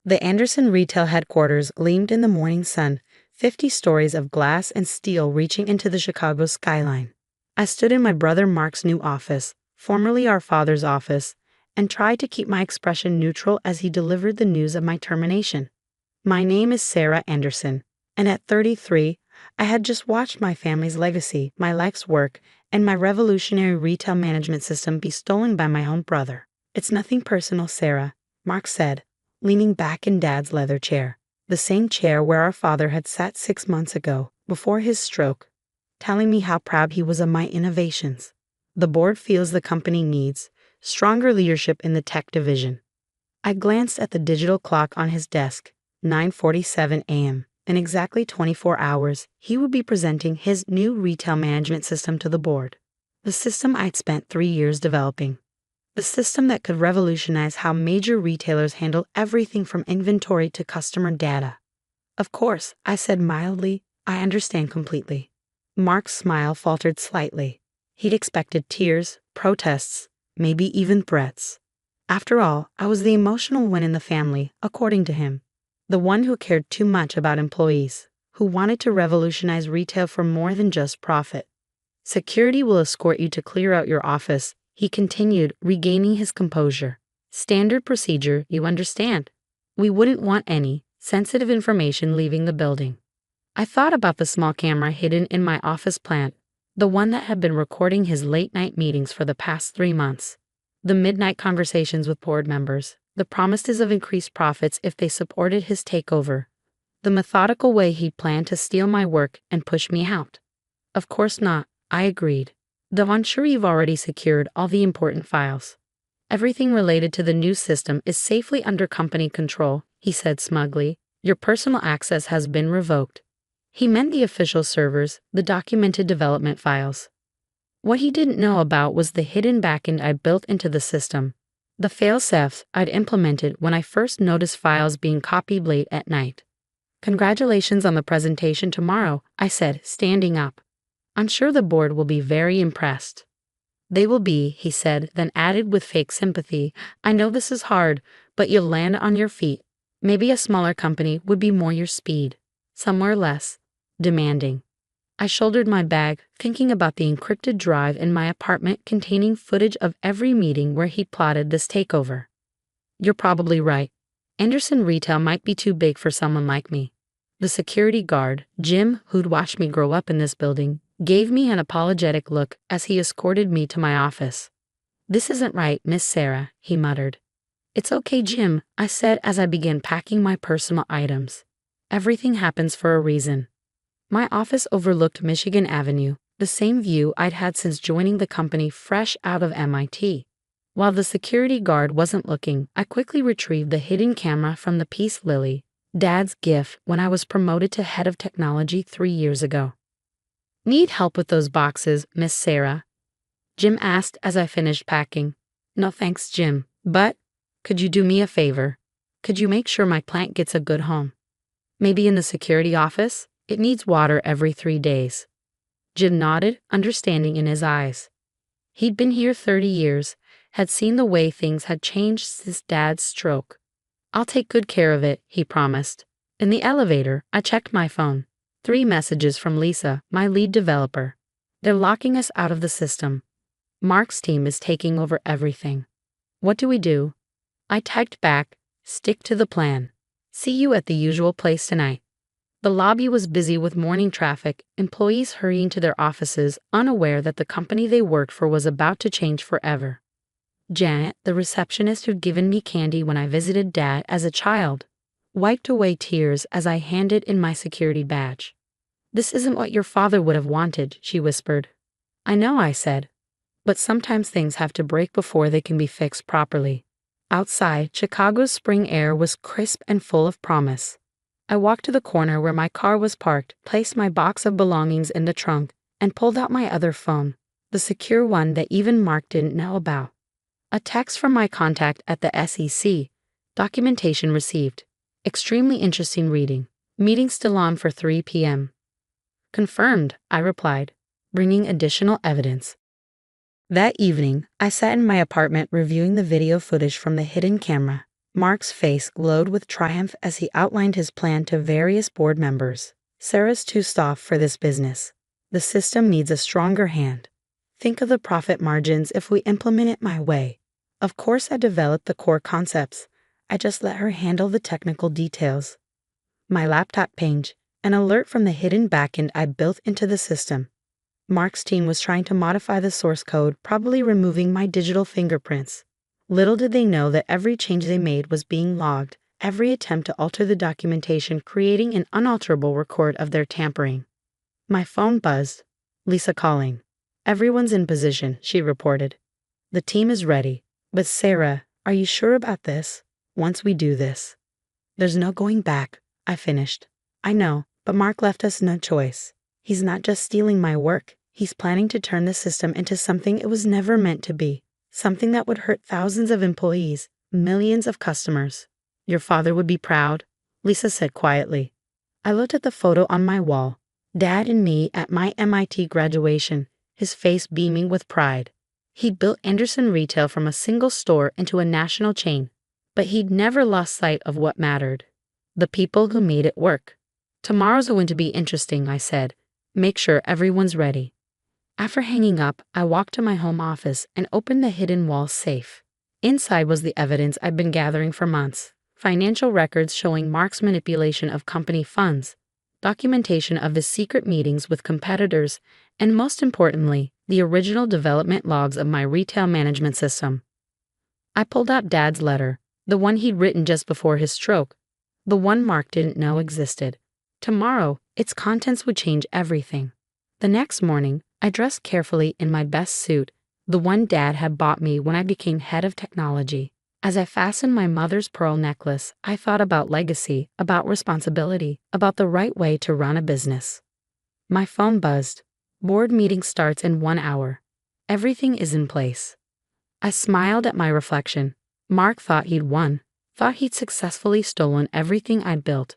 The Anderson retail headquarters gleamed in the morning sun, 50 stories of glass and steel reaching into the Chicago skyline. I stood in my brother Mark's new office, formerly our father's office, and tried to keep my expression neutral as he delivered the news of my termination. My name is Sarah Anderson, and at 33, I had just watched my family's legacy, my life's work, and my revolutionary retail management system be stolen by my own brother. It's nothing personal, Sarah, Mark said, leaning back in Dad's leather chair, the same chair where our father had sat 6 months ago, before his stroke, telling me how proud he was of my innovations. The board feels the company needs stronger leadership in the tech division. I glanced at the digital clock on his desk, 9:47 a.m. In exactly 24 hours, he would be presenting his new retail management system to the board. The system I'd spent 3 years developing. The system that could revolutionize how major retailers handle everything from inventory to customer data. Of course, I said mildly, I understand completely. Mark's smile faltered slightly. He'd expected tears, protests, maybe even threats. After all, I was the emotional one in the family, according to him. The one who cared too much about employees, who wanted to revolutionize retail for more than just profit. Security will escort you to clear out your office, he continued, regaining his composure. Standard procedure, you understand. We wouldn't want any sensitive information leaving the building. I thought about the small camera hidden in my office plant, the one that had been recording his late-night meetings for the past 3 months. The midnight conversations with board members, the promises of increased profits if they supported his takeover, the methodical way he planned to steal my work and push me out. Of course not, I agreed. Though I'm sure you've already secured all the important files. Everything related to the new system is safely under company control, he said smugly. Your personal access has been revoked. He meant the official servers, the documented development files. What he didn't know about was the hidden backend I'd built into the system, the fail-safes I'd implemented when I first noticed files being copied late at night. Congratulations on the presentation tomorrow, I said, standing up. I'm sure the board will be very impressed. They will be, he said, then added with fake sympathy, I know this is hard, but you'll land on your feet. Maybe a smaller company would be more your speed. Somewhere less demanding. I shouldered my bag, thinking about the encrypted drive in my apartment containing footage of every meeting where he'd plotted this takeover. You're probably right. Anderson Retail might be too big for someone like me. The security guard, Jim, who'd watched me grow up in this building, gave me an apologetic look as he escorted me to my office. This isn't right, Miss Sarah, he muttered. It's okay, Jim, I said as I began packing my personal items. Everything happens for a reason. My office overlooked Michigan Avenue, the same view I'd had since joining the company fresh out of MIT. While the security guard wasn't looking, I quickly retrieved the hidden camera from the Peace Lily, Dad's gift when I was promoted to head of technology 3 years ago. Need help with those boxes, Miss Sarah? Jim asked as I finished packing. No thanks, Jim, but could you do me a favor? Could you make sure my plant gets a good home? Maybe in the security office? It needs water every 3 days. Jim nodded, understanding in his eyes. He'd been here 30 years, had seen the way things had changed since Dad's stroke. I'll take good care of it, he promised. In the elevator, I checked my phone. 3 messages from Lisa, my lead developer. They're locking us out of the system. Mark's team is taking over everything. What do we do? I typed back, stick to the plan. See you at the usual place tonight. The lobby was busy with morning traffic, employees hurrying to their offices, unaware that the company they worked for was about to change forever. Janet, the receptionist who'd given me candy when I visited Dad as a child, wiped away tears as I handed in my security badge. This isn't what your father would have wanted, she whispered. I know, I said. But sometimes things have to break before they can be fixed properly. Outside, Chicago's spring air was crisp and full of promise. I walked to the corner where my car was parked, placed my box of belongings in the trunk, and pulled out my other phone, the secure one that even Mark didn't know about. A text from my contact at the SEC. Documentation received. Extremely interesting reading. Meeting still on for 3 p.m. Confirmed, I replied, bringing additional evidence. That evening, I sat in my apartment reviewing the video footage from the hidden camera. Mark's face glowed with triumph as he outlined his plan to various board members. Sarah's too soft for this business. The system needs a stronger hand. Think of the profit margins if we implement it my way. Of course, I developed the core concepts. I just let her handle the technical details. My laptop pinged, an alert from the hidden backend I built into the system. Mark's team was trying to modify the source code, probably removing my digital fingerprints. Little did they know that every change they made was being logged, every attempt to alter the documentation creating an unalterable record of their tampering. My phone buzzed. Lisa calling. Everyone's in position, she reported. The team is ready. But Sarah, are you sure about this? Once we do this. There's no going back, I finished. I know, but Mark left us no choice. He's not just stealing my work. He's planning to turn the system into something it was never meant to be. Something that would hurt thousands of employees, millions of customers. Your father would be proud, Lisa said quietly. I looked at the photo on my wall. Dad and me at my MIT graduation, his face beaming with pride. He'd built Anderson Retail from a single store into a national chain, but he'd never lost sight of what mattered. The people who made it work. Tomorrow's going to be interesting, I said. Make sure everyone's ready. After hanging up, I walked to my home office and opened the hidden wall safe. Inside was the evidence I'd been gathering for months. Financial records showing Mark's manipulation of company funds, documentation of his secret meetings with competitors, and most importantly, the original development logs of my retail management system. I pulled out Dad's letter, the one he'd written just before his stroke, the one Mark didn't know existed. Tomorrow, its contents would change everything. The next morning, I dressed carefully in my best suit, the one Dad had bought me when I became head of technology. As I fastened my mother's pearl necklace, I thought about legacy, about responsibility, about the right way to run a business. My phone buzzed. Board meeting starts in 1 hour. Everything is in place. I smiled at my reflection. Mark thought he'd won, thought he'd successfully stolen everything I'd built.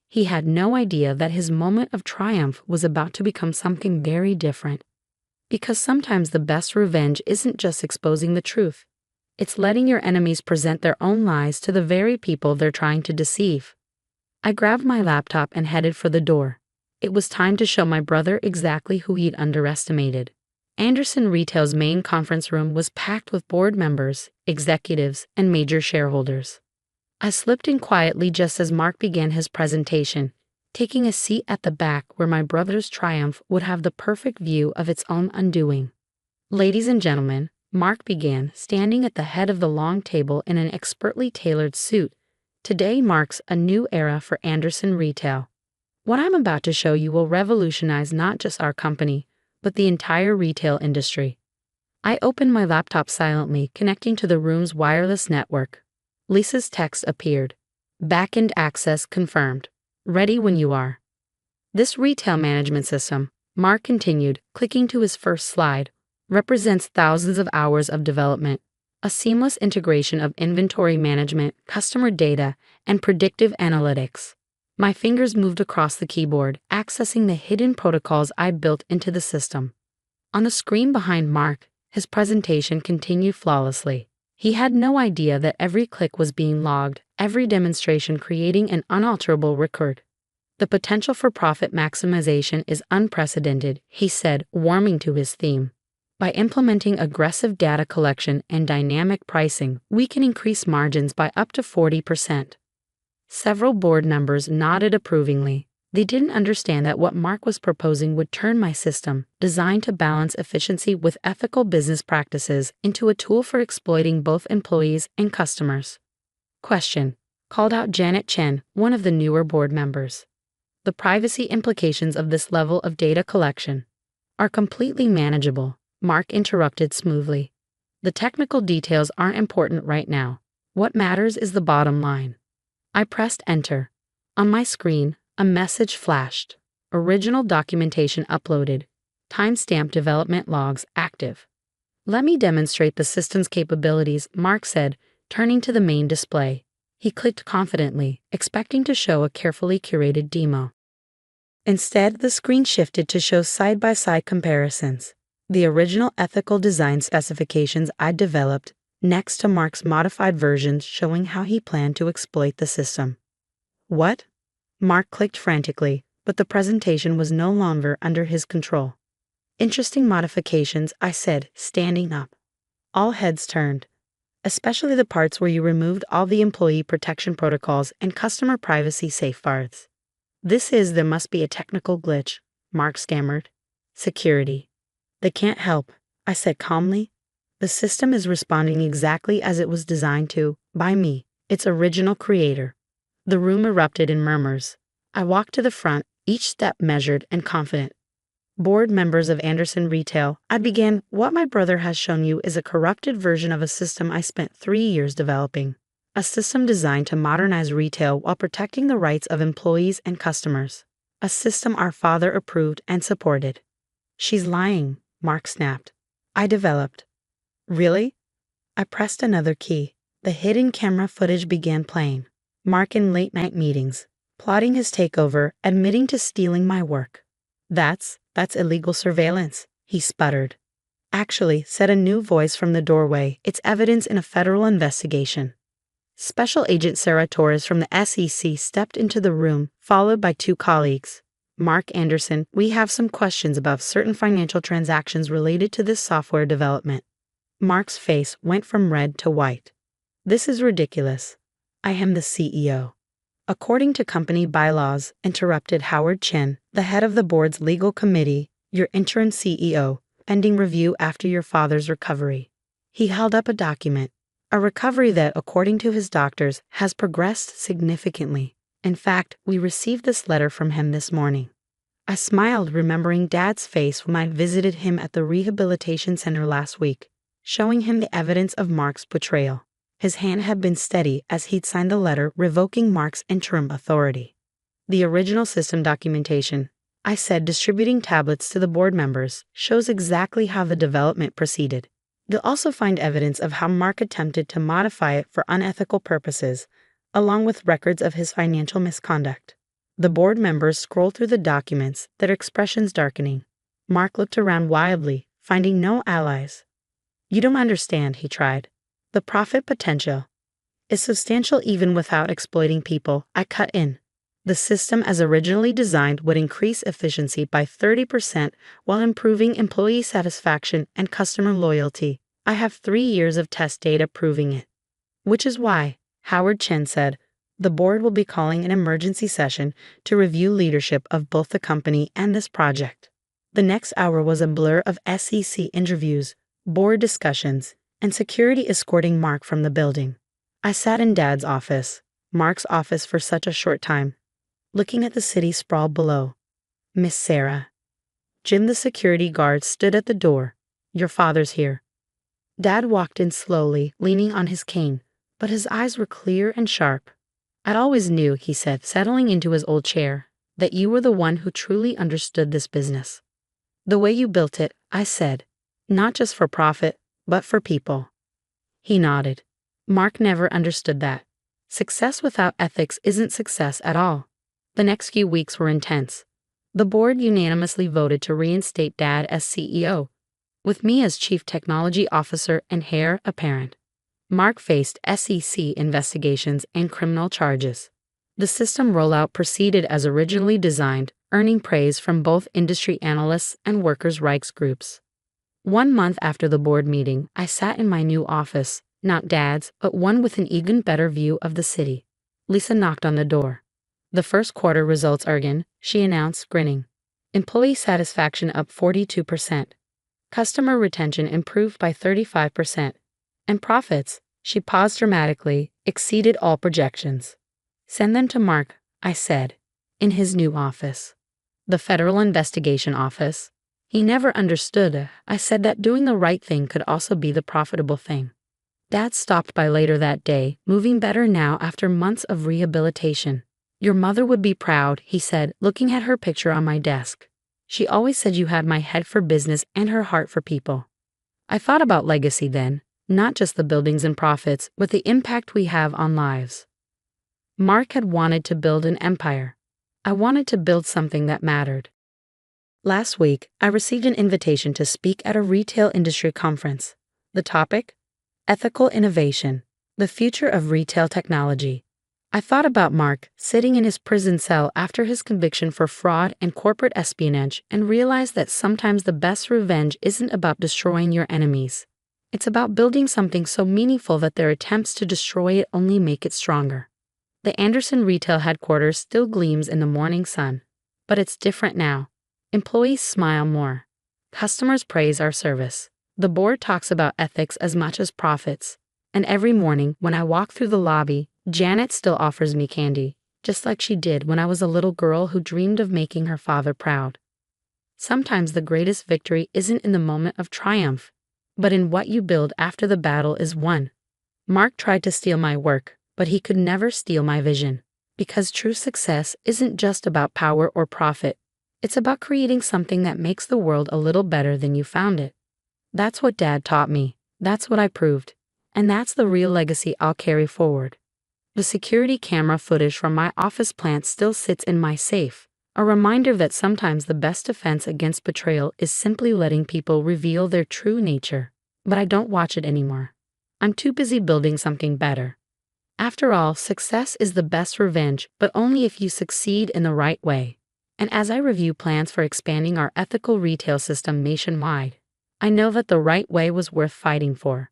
He had no idea that his moment of triumph was about to become something very different. Because sometimes the best revenge isn't just exposing the truth. It's letting your enemies present their own lies to the very people they're trying to deceive. I grabbed my laptop and headed for the door. It was time to show my brother exactly who he'd underestimated. Anderson Retail's main conference room was packed with board members, executives, and major shareholders. I slipped in quietly just as Mark began his presentation, taking a seat at the back where my brother's triumph would have the perfect view of its own undoing. Ladies and gentlemen, Mark began, standing at the head of the long table in an expertly tailored suit. Today marks a new era for Anderson Retail. What I'm about to show you will revolutionize not just our company, but the entire retail industry. I opened my laptop silently, connecting to the room's wireless network. Lisa's text appeared. Backend access confirmed. Ready when you are. This retail management system, Mark continued, clicking to his first slide, represents thousands of hours of development, a seamless integration of inventory management, customer data, and predictive analytics. My fingers moved across the keyboard, accessing the hidden protocols I built into the system. On the screen behind Mark, his presentation continued flawlessly. He had no idea that every click was being logged, every demonstration creating an unalterable record. The potential for profit maximization is unprecedented, he said, warming to his theme. By implementing aggressive data collection and dynamic pricing, we can increase margins by up to 40%. Several board members nodded approvingly. They didn't understand that what Mark was proposing would turn my system, designed to balance efficiency with ethical business practices, into a tool for exploiting both employees and customers. Question, called out Janet Chen, one of the newer board members. The privacy implications of this level of data collection are completely manageable, Mark interrupted smoothly. The technical details aren't important right now. What matters is the bottom line. I pressed enter. On my screen, a message flashed. Original documentation uploaded. Timestamp development logs active. Let me demonstrate the system's capabilities, Mark said, turning to the main display. He clicked confidently, expecting to show a carefully curated demo. Instead, the screen shifted to show side-by-side comparisons. The original ethical design specifications I'd developed, next to Mark's modified versions showing how he planned to exploit the system. What? Mark clicked frantically, but the presentation was no longer under his control. Interesting modifications, I said, standing up. All heads turned, especially the parts where you removed all the employee protection protocols and customer privacy safeguards. There must be a technical glitch, Mark stammered. Security. They can't help, I said calmly. The system is responding exactly as it was designed to, by me, its original creator. The room erupted in murmurs. I walked to the front, each step measured and confident. Board members of Anderson Retail, I began, what my brother has shown you is a corrupted version of a system I spent 3 years developing. A system designed to modernize retail while protecting the rights of employees and customers. A system our father approved and supported. She's lying, Mark snapped. I developed. Really? I pressed another key. The hidden camera footage began playing. Mark in late-night meetings, plotting his takeover, admitting to stealing my work. That's illegal surveillance, he sputtered. Actually, said a new voice from the doorway, it's evidence in a federal investigation. Special Agent Sarah Torres from the SEC stepped into the room, followed by 2 colleagues. Mark Anderson, we have some questions about certain financial transactions related to this software development. Mark's face went from red to white. This is ridiculous. I am the CEO. According to company bylaws, interrupted Howard Chen, the head of the board's legal committee, your interim CEO, pending review after your father's recovery. He held up a document, a recovery that, according to his doctors, has progressed significantly. In fact, we received this letter from him this morning. I smiled, remembering Dad's face when I visited him at the rehabilitation center last week, showing him the evidence of Mark's betrayal. His hand had been steady as he'd signed the letter revoking Mark's interim authority. The original system documentation, I said, distributing tablets to the board members, shows exactly how the development proceeded. You'll also find evidence of how Mark attempted to modify it for unethical purposes, along with records of his financial misconduct. The board members scrolled through the documents, their expressions darkening. Mark looked around wildly, finding no allies. You don't understand, he tried. The profit potential is substantial even without exploiting people, I cut in. The system as originally designed would increase efficiency by 30% while improving employee satisfaction and customer loyalty. I have 3 years of test data proving it. Which is why, Howard Chen said, the board will be calling an emergency session to review leadership of both the company and this project. The next hour was a blur of SEC interviews, board discussions, and security escorting Mark from the building. I sat in Dad's office, Mark's office for such a short time, looking at the city sprawled below. Miss Sarah. Jim the security guard stood at the door. Your father's here. Dad walked in slowly, leaning on his cane, but his eyes were clear and sharp. I'd always knew, he said, settling into his old chair, that you were the one who truly understood this business. The way you built it, I said, not just for profit, but for people. He nodded. Mark never understood that. Success without ethics isn't success at all. The next few weeks were intense. The board unanimously voted to reinstate Dad as CEO, with me as Chief Technology Officer and heir apparent. Mark faced SEC investigations and criminal charges. The system rollout proceeded as originally designed, earning praise from both industry analysts and workers' rights groups. 1 month after the board meeting, I sat in my new office, not Dad's, but one with an even better view of the city. Lisa knocked on the door. The first quarter results are in, she announced, grinning. Employee satisfaction up 42%. Customer retention improved by 35%. And profits, she paused dramatically, exceeded all projections. Send them to Mark, I said, in his new office. The Federal Investigation Office. He never understood. I said that doing the right thing could also be the profitable thing. Dad stopped by later that day, moving better now after months of rehabilitation. Your mother would be proud, he said, looking at her picture on my desk. She always said you had my head for business and her heart for people. I thought about legacy then, not just the buildings and profits, but the impact we have on lives. Mark had wanted to build an empire. I wanted to build something that mattered. Last week, I received an invitation to speak at a retail industry conference. The topic? Ethical innovation. The future of retail technology. I thought about Mark sitting in his prison cell after his conviction for fraud and corporate espionage and realized that sometimes the best revenge isn't about destroying your enemies. It's about building something so meaningful that their attempts to destroy it only make it stronger. The Anderson retail headquarters still gleams in the morning sun. But it's different now. Employees smile more. Customers praise our service. The board talks about ethics as much as profits. And every morning, when I walk through the lobby, Janet still offers me candy, just like she did when I was a little girl who dreamed of making her father proud. Sometimes the greatest victory isn't in the moment of triumph, but in what you build after the battle is won. Mark tried to steal my work, but he could never steal my vision. Because true success isn't just about power or profit. It's about creating something that makes the world a little better than you found it. That's what Dad taught me. That's what I proved. And that's the real legacy I'll carry forward. The security camera footage from my office plant still sits in my safe, a reminder that sometimes the best defense against betrayal is simply letting people reveal their true nature. But I don't watch it anymore. I'm too busy building something better. After all, success is the best revenge, but only if you succeed in the right way. And as I review plans for expanding our ethical retail system nationwide, I know that the right way was worth fighting for.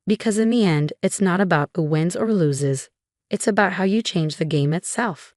Because in the end, it's not about who wins or loses. It's about how you change the game itself.